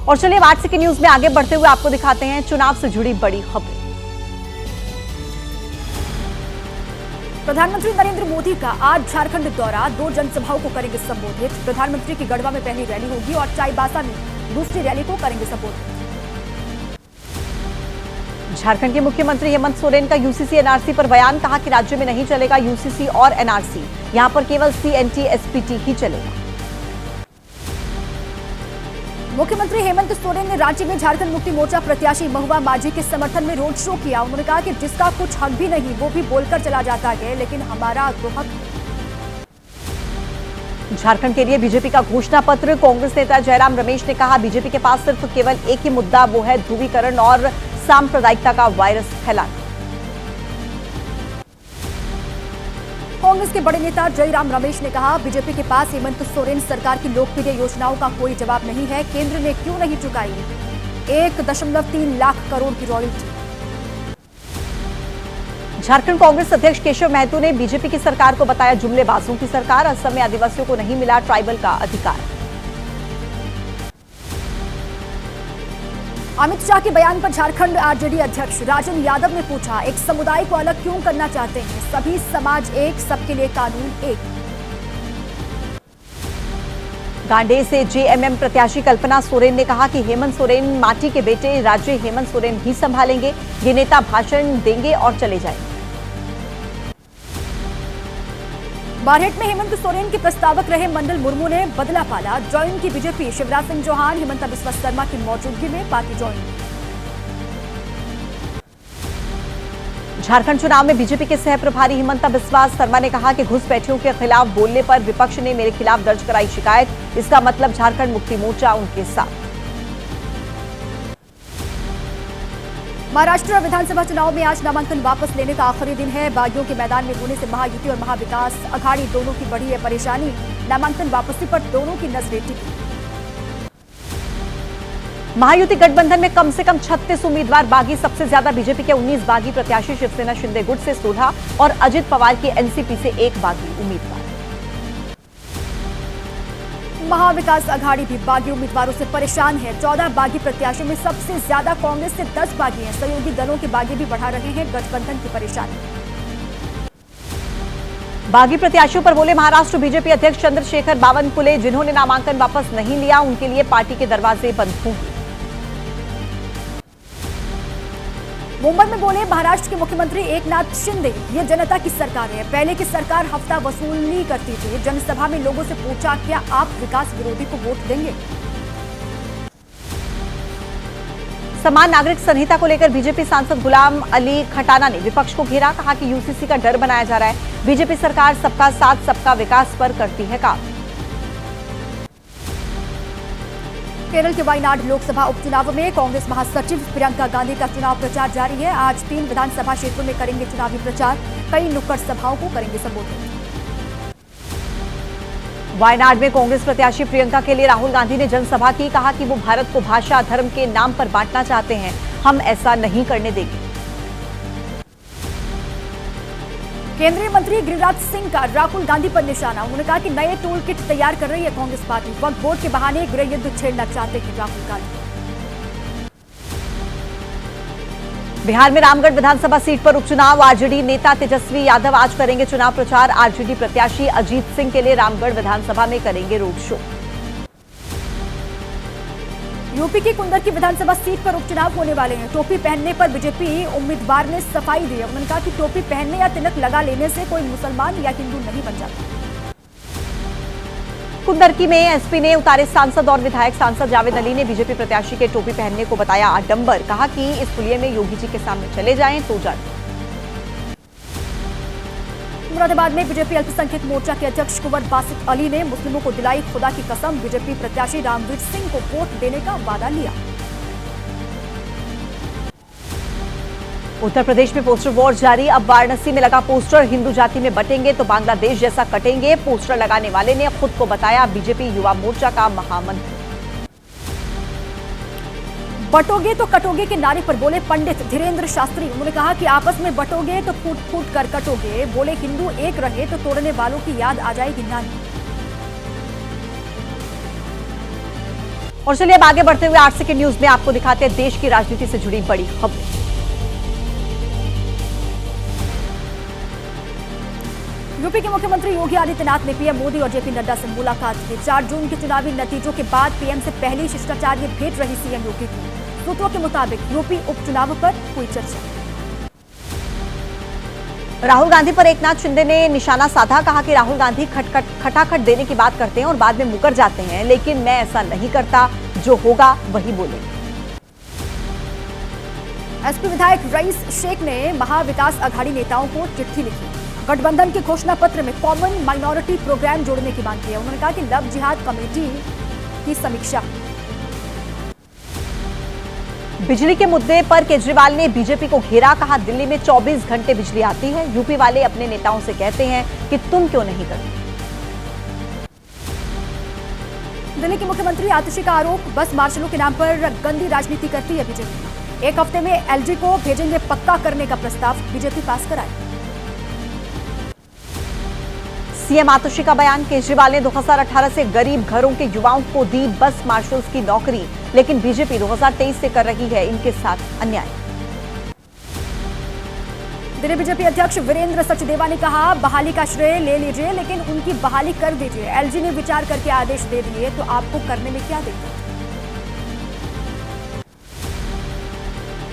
और चलिए आज से न्यूज में आगे बढ़ते हुए आपको दिखाते हैं चुनाव से जुड़ी बड़ी खबरें। प्रधानमंत्री नरेंद्र मोदी का आज झारखंड दौरा, 2 जनसभाओं को करेंगे संबोधित। प्रधानमंत्री की गढ़वा में पहली रैली होगी और चाईबासा में दूसरी रैली को करेंगे संबोधित। झारखंड के मुख्यमंत्री हेमंत सोरेन का यूसीसी एनआरसी पर बयान, कहा कि राज्य में नहीं चलेगा यूसीसी और एनआरसी, यहां पर केवल सीएनटी एसपीटी ही चलेगा। मुख्यमंत्री हेमंत सोरेन ने राज्य में झारखंड मुक्ति मोर्चा प्रत्याशी महुआ माझी के समर्थन में रोड शो किया। उन्होंने कहा कि जिसका कुछ हक भी नहीं वो भी बोलकर चला जाता है, लेकिन हमारा तो हक है। झारखंड के लिए बीजेपी का घोषणा पत्र, कांग्रेस नेता जयराम रमेश ने कहा बीजेपी के पास सिर्फ केवल एक ही मुद्दा, वो है ध्रुवीकरण और सांप्रदायिकता का वायरस फैलाना। कांग्रेस के बड़े नेता जयराम रमेश ने कहा बीजेपी के पास हेमंत सोरेन सरकार की लोकप्रिय योजनाओं का कोई जवाब नहीं है। केंद्र ने क्यों नहीं चुकाई 1.3 लाख करोड़ की रॉयल्टी। झारखंड कांग्रेस अध्यक्ष केशव महतो ने बीजेपी की सरकार को बताया जुमलेबाजों की सरकार, असम में आदिवासियों को नहीं मिला ट्राइबल का अधिकार। अमित शाह के बयान पर झारखंड आरजेडी अध्यक्ष राजन यादव ने पूछा, एक समुदाय को अलग क्यों करना चाहते हैं? सभी समाज एक, सबके लिए कानून एक। गांडे से जेएमएम प्रत्याशी कल्पना सोरेन ने कहा कि हेमंत सोरेन माटी के बेटे, राज्य हेमंत सोरेन ही संभालेंगे। ये नेता भाषण देंगे और चले जाएंगे। बारहेट में हेमंत सोरेन के प्रस्तावक रहे मंडल मुर्मू ने बदला पाला, ज्वाइन की बीजेपी। शिवराज सिंह चौहान, हिमंता बिस्वा शर्मा की मौजूदगी में पार्टी ज्वाइन। झारखंड चुनाव में बीजेपी के सह प्रभारी हिमंता बिस्वा शर्मा ने कहा कि घुसपैठियों के खिलाफ बोलने पर विपक्ष ने मेरे खिलाफ दर्ज कराई शिकायत, इसका मतलब झारखंड मुक्ति मोर्चा उनके साथ। महाराष्ट्र विधानसभा चुनाव में आज नामांकन वापस लेने का आखिरी दिन है। बागियों के मैदान में होने से महायुति और महाविकास अघाड़ी दोनों की बड़ी है परेशानी। नामांकन वापसी पर दोनों की नजरें टिकी। महायुति गठबंधन में कम से कम 36 उम्मीदवार बागी, सबसे ज्यादा बीजेपी के 19 बागी प्रत्याशी, शिवसेना शिंदे गुट से 16 और अजित पवार की एनसीपी से 1 बागी उम्मीदवार। महाविकास अघाड़ी भी बागी उम्मीदवारों से परेशान है। 14 बागी प्रत्याशियों में सबसे ज्यादा कांग्रेस से 10 बागी हैं। सहयोगी दलों के बागी भी बढ़ा रहे हैं गठबंधन की परेशानी। बागी प्रत्याशियों पर बोले महाराष्ट्र बीजेपी अध्यक्ष चंद्रशेखर बावनकुले, जिन्होंने नामांकन वापस नहीं लिया उनके लिए पार्टी के दरवाजे बंद होंगे। मुंबई में बोले महाराष्ट्र के मुख्यमंत्री एकनाथ शिंदे, ये जनता की सरकार है, पहले की सरकार हफ्ता वसूली करती थी। जनसभा में लोगों से पूछा, क्या आप विकास विरोधी को वोट देंगे? समान नागरिक संहिता को लेकर बीजेपी सांसद गुलाम अली खटाना ने विपक्ष को घेरा, कहा कि यूसीसी का डर बनाया जा रहा है। बीजेपी सरकार सबका साथ सबका विकास पर करती है काम। केरल के वायनाड लोकसभा उपचुनाव में कांग्रेस महासचिव प्रियंका गांधी का चुनाव प्रचार जारी है। आज 3 विधानसभा क्षेत्रों में करेंगे चुनावी प्रचार, कई नुक्कड़ सभाओं को करेंगे संबोधित। वायनाड में कांग्रेस प्रत्याशी प्रियंका के लिए राहुल गांधी ने जनसभा की, कहा कि वो भारत को भाषा धर्म के नाम पर बांटना चाहते हैं, हम ऐसा नहीं करने देंगे। केंद्रीय मंत्री गिरिराज सिंह का राहुल गांधी पर निशाना। उन्होंने कहा कि नए टूल किट तैयार कर रही है कांग्रेस पार्टी, वक्फ बोर्ड के बहाने गृह युद्ध छेड़ना चाहते हैं राहुल गांधी। बिहार में रामगढ़ विधानसभा सीट पर उपचुनाव, आरजेडी नेता तेजस्वी यादव आज करेंगे चुनाव प्रचार। आरजेडी प्रत्याशी अजीत सिंह के लिए रामगढ़ विधानसभा में करेंगे रोड शो। यूपी की कुंदर की विधानसभा सीट पर उपचुनाव होने वाले हैं। टोपी पहनने पर बीजेपी उम्मीदवार ने सफाई दी। उन्होंने कहा कि टोपी पहनने या तिलक लगा लेने से कोई मुसलमान या हिंदू नहीं बन जाता। कुंदरकी में एसपी ने उतारे सांसद और विधायक। सांसद जावेद अली ने बीजेपी प्रत्याशी के टोपी पहनने को बताया आडंबर, कहा कि इस हुलिये में योगी जी के सामने चले जाएं तो जाए। मुरादाबाद में बीजेपी अल्पसंख्यक मोर्चा के अध्यक्ष कुंवर बासित अली ने मुस्लिमों को दिलाई खुदा की कसम। बीजेपी प्रत्याशी रामवीर सिंह को वोट देने का वादा लिया। उत्तर प्रदेश में पोस्टर वॉर जारी, अब वाराणसी में लगा पोस्टर, हिंदू जाति में बटेंगे तो बांग्लादेश जैसा कटेंगे। पोस्टर लगाने वाले ने खुद को बताया बीजेपी युवा मोर्चा का महामंत्री। बटोगे तो कटोगे के नारे पर बोले पंडित धीरेन्द्र शास्त्री। उन्होंने कहा कि आपस में बटोगे तो फूट फूट कर कटोगे। बोले हिंदू एक रहे तो तोड़ने वालों की याद आ जाएगी नानी। और चलिए अब आगे बढ़ते हुए 8 सेकंड न्यूज में आपको दिखाते हैं देश की राजनीति से जुड़ी बड़ी खबरें। यूपी के मुख्यमंत्री योगी आदित्यनाथ ने पीएम मोदी और जेपी नड्डा से मुलाकात की। 4 जून के चुनावी नतीजों के बाद पीएम से पहली शिष्टाचार भेंट रही सीएम योगी की। सूत्रों के मुताबिक यूपी उपचुनाव पर हुई चर्चा। राहुल गांधी पर एकनाथ शिंदे ने निशाना साधा, कहा कि राहुल गांधी खटाखट देने की बात करते हैं और बाद में मुकर जाते हैं, लेकिन मैं ऐसा नहीं करता, जो होगा वही बोलेंगे। एसपी विधायक रईस शेख ने महाविकास अघाड़ी नेताओं को चिट्ठी लिखी। गठबंधन के घोषणा पत्र में कॉमन माइनॉरिटी प्रोग्राम जोड़ने की मांग की है। उन्होंने कहा कि लव जिहाद कमेटी की समीक्षा। बिजली के मुद्दे पर केजरीवाल ने बीजेपी को घेरा, कहा दिल्ली में 24 घंटे बिजली आती है, यूपी वाले अपने नेताओं से कहते हैं कि तुम क्यों नहीं करते। दिल्ली के मुख्यमंत्री आतिशी का आरोप, बस मार्शलों के नाम पर गंदी राजनीति करती है बीजेपी। 1 हफ्ते में एलजी को भेजेंगे पक्का करने का प्रस्ताव, बीजेपी पास कराए। सीएम आतिशी का बयान, केजरीवाल ने 2018 से गरीब घरों के युवाओं को दी बस मार्शल्स की नौकरी, लेकिन बीजेपी 2023 से कर रही है इनके साथ अन्याय। दिल्ली बीजेपी अध्यक्ष वीरेंद्र सचदेवा ने कहा, बहाली का श्रेय ले लीजिए, लेकिन उनकी बहाली कर दीजिए। एलजी ने विचार करके आदेश दे दिए, तो आपको करने में क्या दिक्कत।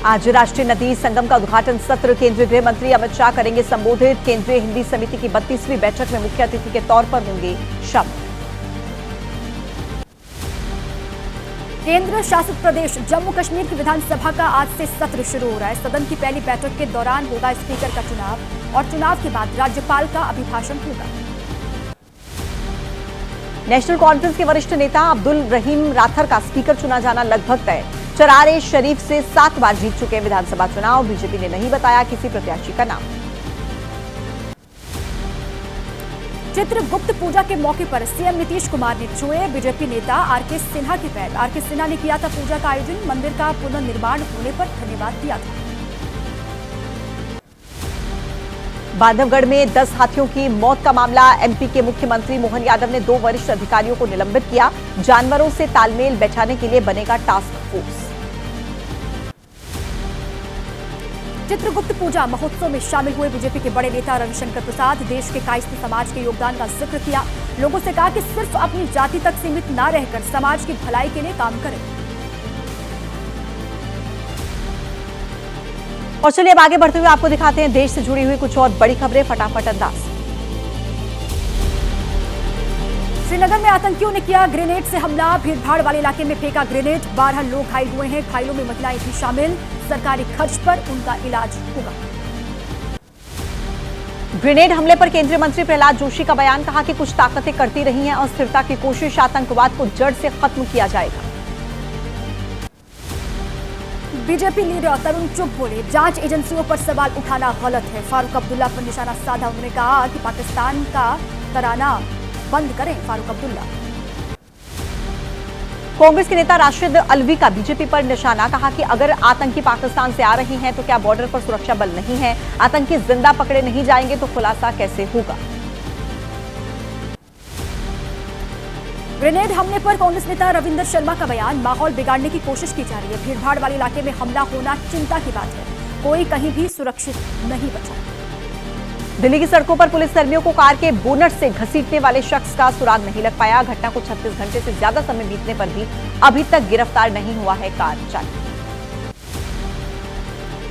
आज राष्ट्रीय नदी संगम का उद्घाटन सत्र, केंद्रीय गृह मंत्री अमित शाह करेंगे संबोधित। केंद्रीय हिंदी समिति की 32वीं बैठक में मुख्य अतिथि के तौर पर होंगे शामिल। केंद्र शासित प्रदेश जम्मू कश्मीर की विधानसभा का आज से सत्र शुरू हो रहा है। सदन की पहली बैठक के दौरान होगा स्पीकर का चुनाव और चुनाव के बाद राज्यपाल का अभिभाषण होगा। नेशनल कॉन्फ्रेंस के वरिष्ठ नेता अब्दुल रहीम राथर का स्पीकर चुना जाना लगभग तय। चरारे शरीफ से 7 बार जीत चुके विधानसभा चुनाव, बीजेपी ने नहीं बताया किसी प्रत्याशी का नाम। चित्रगुप्त पूजा के मौके पर सीएम नीतीश कुमार ने छुए बीजेपी नेता आरके सिन्हा के पैर। आरके सिन्हा ने किया था पूजा का आयोजन, मंदिर का पुनर्निर्माण होने पर धन्यवाद दिया था। बांधवगढ़ में 10 हाथियों की मौत का मामला, एमपी के मुख्यमंत्री मोहन यादव ने 2 वरिष्ठ अधिकारियों को निलंबित किया। जानवरों से तालमेल बैठाने के लिए बनेगा टास्क फोर्स। चित्रगुप्त पूजा महोत्सव में शामिल हुए बीजेपी के बड़े नेता रविशंकर प्रसाद, देश के कायस्थ समाज के योगदान का जिक्र किया। लोगों से कहा कि सिर्फ अपनी जाति तक सीमित न रहकर समाज की भलाई के लिए काम करें। और चलिए अब आगे बढ़ते हुए आपको दिखाते हैं देश से जुड़ी हुई कुछ और बड़ी खबरें, फटाफट अंदाज। श्रीनगर में आतंकियों ने किया ग्रेनेड से हमला, भीड़भाड़ वाले इलाके में फेंका ग्रेनेड, 12 लोग घायल हुए हैं, घायलों में महिलाएं भी शामिल, सरकारी खर्च पर उनका इलाज होगा। ग्रेनेड हमले पर केंद्रीय मंत्री प्रहलाद जोशी का बयान, कहा कि कुछ ताकतें करती रही हैं अस्थिरता की कोशिश, आतंकवाद को जड़ से खत्म किया जाएगा। बीजेपी लीडर तरुण चुग बोले, जांच एजेंसियों पर सवाल उठाना गलत है। फारूक अब्दुल्ला पर निशाना साधा, उन्होंने कहा कि पाकिस्तान का तराना बंद करें। फारूक अब्दुल्ला। कांग्रेस के नेता राशिद अलवी का बीजेपी पर निशाना, कहा कि अगर आतंकी पाकिस्तान से आ रहे हैं तो क्या बॉर्डर पर सुरक्षा बल नहीं है, आतंकी जिंदा पकड़े नहीं जाएंगे तो खुलासा कैसे होगा। ग्रेनेड हमले पर कांग्रेस नेता रविंदर शर्मा का बयान, माहौल बिगाड़ने की कोशिश की जा रही है, भीड़भाड़ वाले इलाके में हमला होना चिंता की बात है, कोई कहीं भी सुरक्षित नहीं बचा। दिल्ली की सड़कों पर पुलिस कर्मियों को कार के बोनट से घसीटने वाले शख्स का सुराग नहीं लग पाया। घटना को 36 घंटे से ज्यादा समय बीतने पर भी अभी तक गिरफ्तार नहीं हुआ है कार चालक।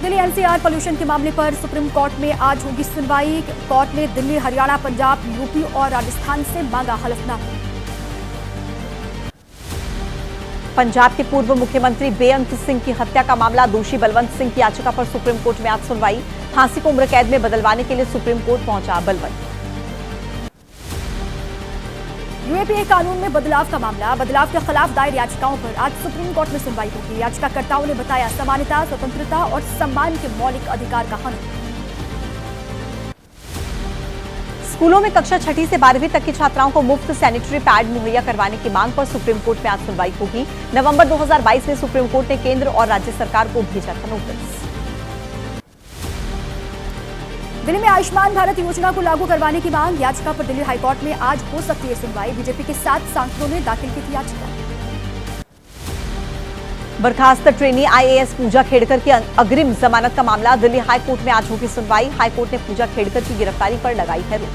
दिल्ली एनसीआर पॉल्यूशन के मामले पर सुप्रीम कोर्ट में आज होगी सुनवाई। कोर्ट ने दिल्ली, हरियाणा, पंजाब, यूपी और राजस्थान से मांगा हलफनामा। पंजाब के पूर्व मुख्यमंत्री बेअंत सिंह की हत्या का मामला, दोषी बलवंत सिंह की याचिका पर सुप्रीम कोर्ट में आज सुनवाई। फांसी को उम्र कैद में बदलवाने के लिए सुप्रीम कोर्ट पहुंचा बलवंत। यूएपीए कानून में बदलाव का मामला, बदलाव के खिलाफ दायर याचिकाओं पर आज सुप्रीम कोर्ट में सुनवाई होगी। याचिकाकर्ताओं ने बताया समानता, स्वतंत्रता और सम्मान के मौलिक अधिकार का हनन। स्कूलों में कक्षा 6ठी से 12वीं तक की छात्राओं को मुफ्त सैनिटरी पैड मुहैया करवाने की मांग पर सुप्रीम कोर्ट में आज सुनवाई होगी। नवंबर 2022 में सुप्रीम कोर्ट ने केंद्र और राज्य सरकार को भेजा था नोटिस। दिल्ली में आयुष्मान भारत योजना को लागू करवाने की मांग, याचिका पर दिल्ली हाईकोर्ट में आज हो सकती है सुनवाई। बीजेपी के 7 सांसदों ने दाखिल की थी याचिका। बर्खास्त ट्रेनी आईएएस पूजा खेड़कर की अग्रिम जमानत का मामला, दिल्ली हाईकोर्ट में आज होगी सुनवाई। हाईकोर्ट ने पूजा खेड़कर की गिरफ्तारी पर लगाई है रोक।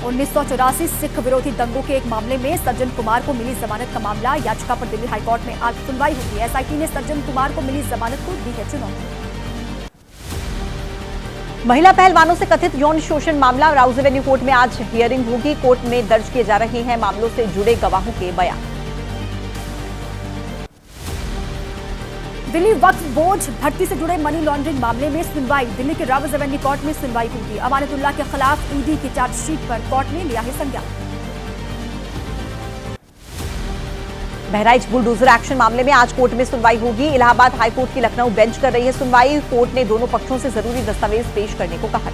1984 सिख विरोधी दंगों के एक मामले में सज्जन कुमार को मिली जमानत का मामला, याचिका पर दिल्ली हाईकोर्ट में आज सुनवाई होगी। एसआईटी ने सज्जन कुमार को मिली जमानत को दी है चुनौती। महिला पहलवानों से कथित यौन शोषण मामला, राउज एवेन्यू कोर्ट में आज हियरिंग होगी। कोर्ट में दर्ज किए जा रहे हैं मामलों से जुड़े गवाहों के बयान। दिल्ली वक्फ बोर्ड भर्ती से जुड़े मनी लॉन्ड्रिंग मामले में सुनवाई, दिल्ली के राउज एवेन्यू कोर्ट में सुनवाई होगी। अमानतुल्लाह के खिलाफ ईडी की चार्जशीट पर कोर्ट ने लिया है संज्ञान। बहराइच बुलडोजर एक्शन मामले में आज कोर्ट में सुनवाई होगी। इलाहाबाद हाईकोर्ट की लखनऊ बेंच कर रही है सुनवाई। कोर्ट ने दोनों पक्षों से जरूरी दस्तावेज पेश करने को कहा।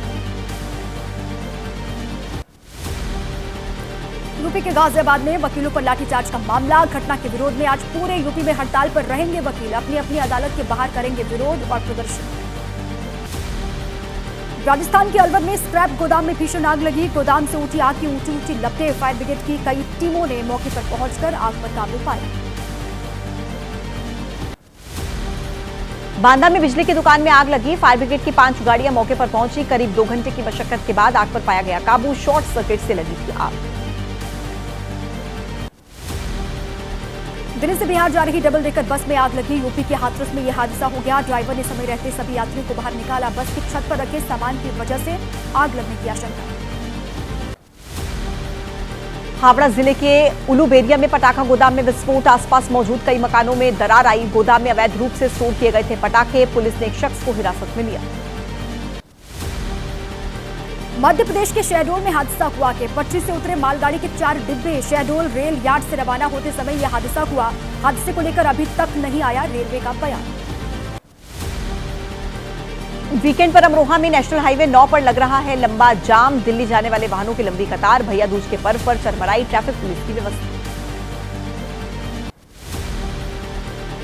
यूपी के गाजियाबाद में वकीलों पर लाठीचार्ज का मामला, घटना के विरोध में आज पूरे यूपी में हड़ताल पर रहेंगे वकील, अपनी अपनी अदालत के बाहर करेंगे विरोध और प्रदर्शन। राजस्थान के अलवर में स्क्रैप गोदाम में भीषण आग लगी, गोदाम से उठी आग की ऊंची ऊंची लपटें, फायर ब्रिगेड की कई टीमों ने मौके पर पहुंचकर आग पर काबू पाया। बांदा में बिजली की दुकान में आग लगी, फायर ब्रिगेड की 5 गाड़ियां मौके पर पहुंची। करीब 2 घंटे की मशक्कत के बाद आग पर पाया गया काबू, शॉर्ट सर्किट से लगी थी आग। दिल्ली से बिहार जा रही डबल डेकर बस में आग लगी, यूपी के हाथरस में यह हादसा हो गया। ड्राइवर ने समय रहते सभी यात्रियों को बाहर निकाला, बस की छत पर रखे सामान की वजह से आग लगने की आशंका। हावड़ा जिले के उलूबेरिया में पटाखा गोदाम में विस्फोट, आसपास मौजूद कई मकानों में दरार आई। गोदाम में अवैध रूप से स्टोर किए गए थे पटाखे, पुलिस ने एक शख्स को हिरासत में लिया। मध्य प्रदेश के शहडोल में हादसा हुआ कि पटरी से उतरे मालगाड़ी के 4 डिब्बे शहडोल रेल यार्ड से रवाना होते समय यह हादसा हुआ। हादसे को लेकर अभी तक नहीं आया रेलवे का बयान। वीकेंड पर अमरोहा में नेशनल हाईवे 9 पर लग रहा है लंबा जाम, दिल्ली जाने वाले वाहनों की लंबी कतार। भैया दूज के पर्व पर चरमराई ट्रैफिक पुलिस की व्यवस्था।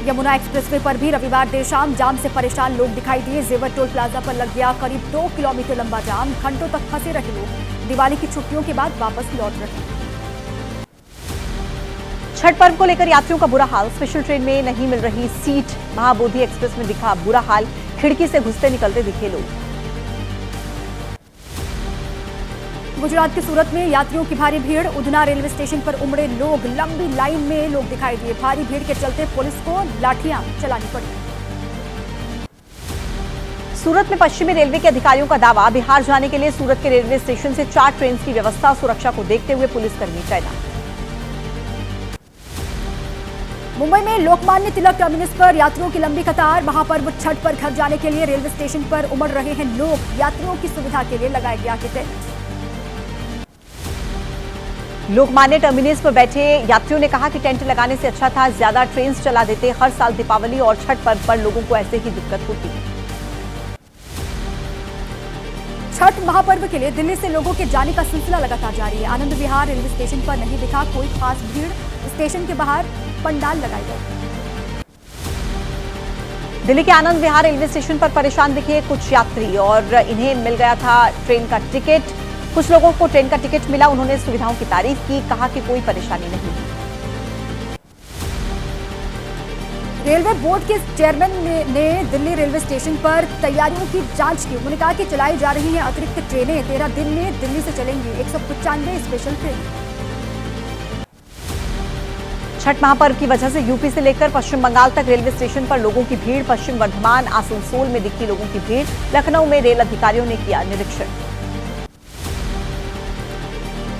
यमुना एक्सप्रेसवे पर भी रविवार देर शाम जाम से परेशान लोग दिखाई दिए। जेवर टोल प्लाजा पर लग गया करीब 2 किलोमीटर लंबा जाम, घंटों तक फंसे रहे लोग। दिवाली की छुट्टियों के बाद वापस लौट रहे। छठ पर्व को लेकर यात्रियों का बुरा हाल, स्पेशल ट्रेन में नहीं मिल रही सीट। महाबोधि एक्सप्रेस में दिखा बुरा हाल, खिड़की से घुसते निकलते दिखे लोग। गुजरात के सूरत में यात्रियों की भारी भीड़, उधना रेलवे स्टेशन पर उमड़े लोग, लंबी लाइन में लोग दिखाई दिए। भारी भीड़ के चलते पुलिस को लाठियां चलानी पड़ी। सूरत में पश्चिमी रेलवे के अधिकारियों का दावा, बिहार जाने के लिए सूरत के रेलवे स्टेशन से 4 ट्रेन की व्यवस्था, सुरक्षा को देखते हुए पुलिसकर्मी तैनात। मुंबई में लोकमान्य तिलक टर्मिनस पर यात्रियों की लंबी कतार, महापर्व छठ पर घर जाने के लिए रेलवे स्टेशन पर उमड़ रहे हैं लोग। यात्रियों की सुविधा के लिए लगाया गया टेंट। लोकमान्य टर्मिनस पर बैठे यात्रियों ने कहा कि टेंट लगाने से अच्छा था ज्यादा ट्रेन चला देते। हर साल दीपावली और छठ पर्व पर लोगों को ऐसे ही दिक्कत होती है। छठ महापर्व के लिए दिल्ली से लोगों के जाने का सिलसिला लगातार जारी है। आनंद विहार रेलवे स्टेशन पर नहीं दिखा कोई खास भीड़, स्टेशन के बाहर पंडाल लगाए गए। दिल्ली के आनंद विहार रेलवे स्टेशन पर परेशान दिखे कुछ यात्री और इन्हें मिल गया था ट्रेन का टिकट। कुछ लोगों को ट्रेन का टिकट मिला, उन्होंने सुविधाओं की तारीफ की, कहा कि कोई परेशानी नहीं। रेलवे बोर्ड के चेयरमैन ने दिल्ली रेलवे स्टेशन पर तैयारियों की जांच की। उन्होंने कहा कि चलाई जा रही हैं अतिरिक्त ट्रेनें, 13 दिन में दिल्ली से चलेंगी 195 स्पेशल ट्रेन। छठ महापर्व की वजह से यूपी से लेकर पश्चिम बंगाल तक रेलवे स्टेशन पर लोगों की भीड़। पश्चिम वर्धमान, आसनसोल में दिखी लोगों की भीड़। लखनऊ में रेल अधिकारियों ने किया निरीक्षण।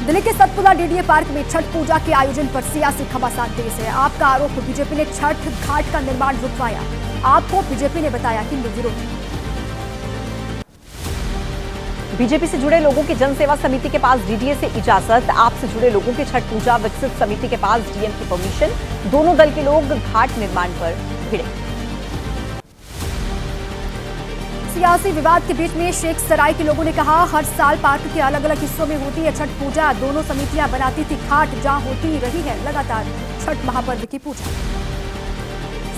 दिल्ली के सतपुड़ा डीडीए पार्क में छठ पूजा के आयोजन पर सियासी घमासान तेज है। आपका आरोप, बीजेपी ने छठ घाट का निर्माण रुकवाया। आपको बीजेपी ने बताया हिंदू विरोधी। बीजेपी से जुड़े लोगों की जन सेवा समिति के पास डीडीए से इजाजत, आपसे जुड़े लोगों की छठ पूजा विकसित समिति के पास डीएम की परमिशन। दोनों दल के लोग घाट निर्माण पर भिड़े। सियासी विवाद के बीच में शेख सराय के लोगों ने कहा, हर साल पार्क के अलग अलग हिस्सों में होती है छठ पूजा। दोनों समितियां बनाती थी घाट, जहां होती रही है लगातार छठ महापर्व की पूजा।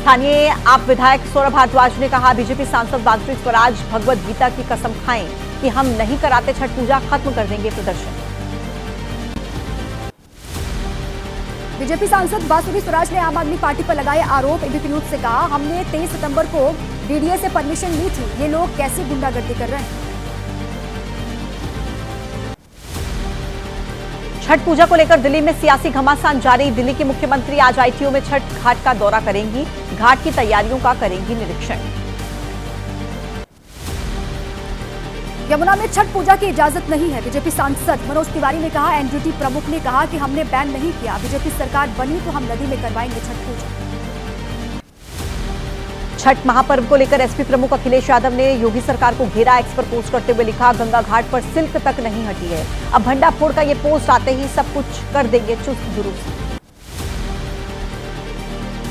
स्थानीय आप विधायक सौरभ भारद्वाज ने कहा, बीजेपी सांसद बागेश्वर स्वराज भगवद गीता की कसम खाएं कि हम नहीं कराते छठ पूजा, खत्म कर देंगे प्रदर्शन। बीजेपी सांसद बांसुरी स्वराज ने आम आदमी पार्टी पर लगाए आरोप। एबीपी न्यूज से कहा, हमने 23 सितंबर को डीडीए से परमिशन ली थी, ये लोग कैसे गुंडागर्दी कर रहे हैं। छठ पूजा को लेकर दिल्ली में सियासी घमासान जारी। दिल्ली की मुख्यमंत्री आज आईटीओ में छठ घाट का दौरा करेंगी, घाट की तैयारियों का करेंगी निरीक्षण। यमुना में छठ पूजा की इजाजत नहीं है, बीजेपी सांसद मनोज तिवारी ने कहा। एनजीटी प्रमुख ने कहा कि हमने बैन नहीं किया, बीजेपी सरकार बनी तो हम नदी में करवाएंगे छठ पूजा। छठ महापर्व को लेकर एसपी प्रमुख अखिलेश यादव ने योगी सरकार को घेरा। एक्स पर पोस्ट करते हुए लिखा, गंगा घाट पर सिल्क तक नहीं हटी है, अब भंडाफोड़ का ये पोस्ट आते ही सब कुछ कर देंगे चुस्त दुरुस्त।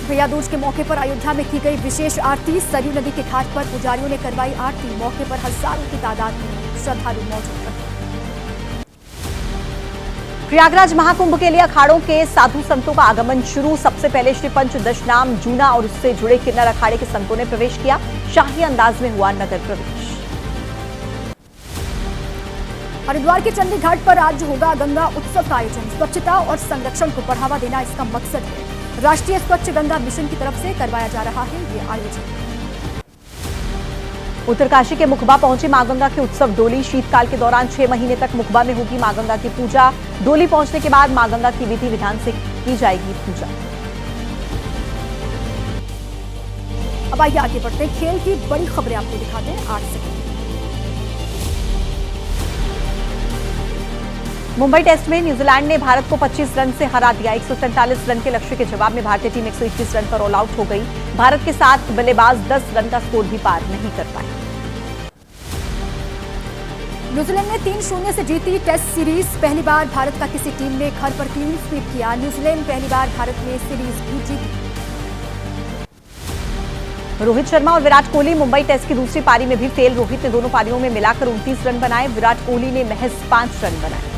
भैया दूज के मौके पर अयोध्या में की गई विशेष आरती। सरयू नदी के घाट पर पुजारियों ने करवाई आरती। मौके पर हजारों की तादाद में श्रद्धालु मौजूद रहे। प्रयागराज महाकुंभ के लिए अखाड़ों के साधु संतों का आगमन शुरू। सबसे पहले श्री पंच दशनाम जूना और उससे जुड़े किन्नर अखाड़े के संतों ने प्रवेश किया। शाही अंदाज में हुआ नगर प्रवेश। हरिद्वार के चंडी घाट पर आज होगा गंगा उत्सव का आयोजन। स्वच्छता और संरक्षण को बढ़ावा देना इसका मकसद है। राष्ट्रीय स्वच्छ गंगा मिशन की तरफ से करवाया जा रहा है ये आयोजन। उत्तरकाशी के मुखबा पहुंची मां गंगा की उत्सव डोली। शीतकाल के दौरान 6 महीने तक मुखबा में होगी मां गंगा की पूजा। डोली पहुंचने के बाद मां गंगा की विधि विधान से की जाएगी पूजा। अब आइए आगे बढ़ते हैं, खेल की बड़ी खबरें आपको दिखाते हैं 8 सेकंड। मुंबई टेस्ट में न्यूजीलैंड ने भारत को 25 रन से हरा दिया। 143 रन के लक्ष्य के जवाब में भारतीय टीम 121 रन पर ऑल आउट हो गई। भारत के 7 बल्लेबाज 10 रन का स्कोर भी पार नहीं कर पाए। न्यूजीलैंड ने 3-0 से जीती टेस्ट सीरीज। पहली बार भारत का किसी टीम ने घर पर क्लीन स्वीप किया। न्यूजीलैंड पहली बार भारत में सीरीज भी जीती। रोहित शर्मा और विराट कोहली मुंबई टेस्ट की दूसरी पारी में भी फेल। रोहित ने दोनों पारियों में मिलाकर 29 रन बनाए, विराट कोहली ने महज 5 रन बनाए।